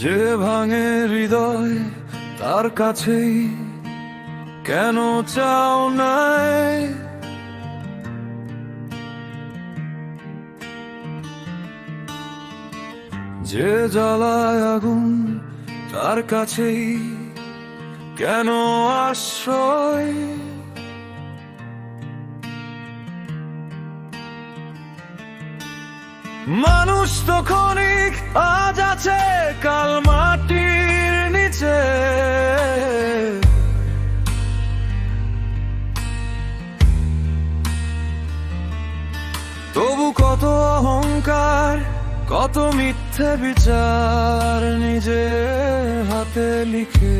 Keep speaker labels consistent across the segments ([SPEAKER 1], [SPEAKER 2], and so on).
[SPEAKER 1] যে ভাঙে হৃদয় তার কাছেই কেন চাও নাই? যে জ্বালায় আগুন তার কাছেই কেন আশ্রয়? মানুষ তো ক্ষণিক, আজ আছে কাল মাটির নিচে। তবু কত অহংকার, কত মিথ্যে বিচার নিজে হাতে লিখে।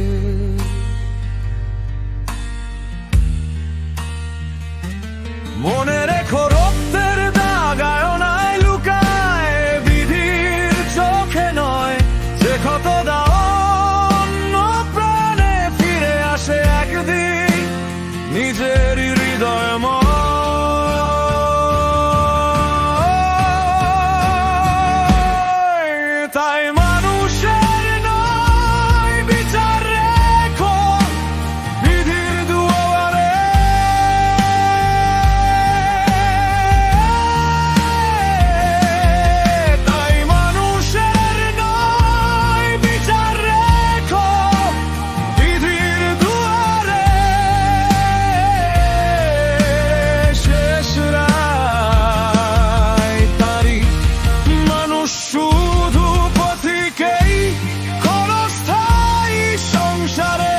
[SPEAKER 1] মনে রেখো রক্তের দাগ আয়নায় লুকায়, বিধির চোখে নয়। যে ক্ষত দাও অন্য প্রাণে ফিরে আসে একদিন নিজেরই হৃদয়ময়। তাই মানুষের নয় বিচার রেখো বিধির দুয়ারে। তাই মানুষের নয় বিচার রেখো বিধির দুয়ারে। শেষ রায় তারি মানুষ শুধু পথিকেই ক্ষণস্থায়ী সংসারে।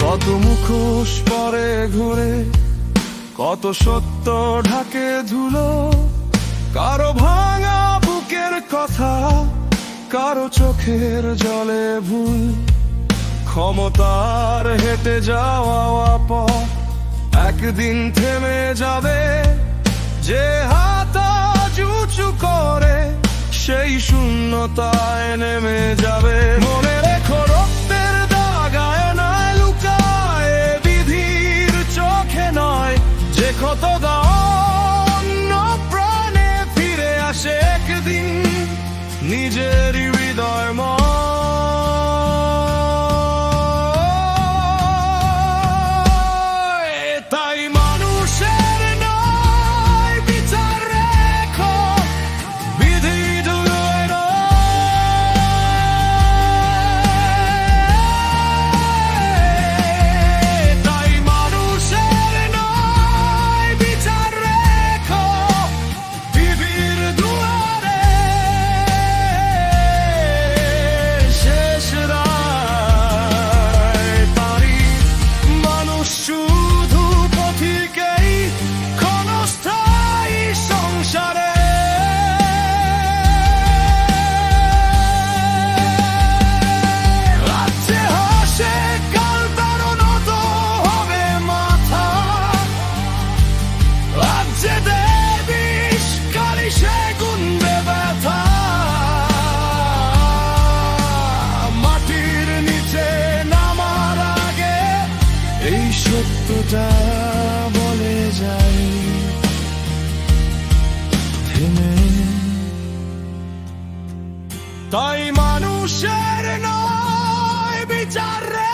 [SPEAKER 1] কত মুখোশ পরে ঘুরে, কত সত্য ঢাকে ধুলো। কারো ভাঙা বুকের কথা, কারো চোখের জলে ভুল। ক্ষমতার হেঁটে যাওয়া পথ একদিন থেমে যাবে। যে হাত আজ উঁচু করে সেই শূন্যতায় নেমে যাবে। মনে রেখো রক্তের দাগ আয়নায় লুকায়, বিধির চোখে নয়। যে ক্ষত দাও অন্য প্রাণে ফিরে আসে একদিন নিজেরই হৃদয়ময়। তাই মানুষের নয় বিচার রেখো বিধি দুয়ারে। তাই মানুষের নয় বিচার রেখো বিধির দুয়ারে। শেষ রায় তারি মানুষ শুধু পথিকেই ক্ষণস্থায়ী সংসারে। রাজ্যে হাসে কাল তার নত হবে মাথা। রাজ্যে দেবিস কালি সে গুনবে ব্যথা। মাটির নিচে নামার আগে এই সত্যটা বলে যাই থেমে। তাই মানুষের নয় বিচার রে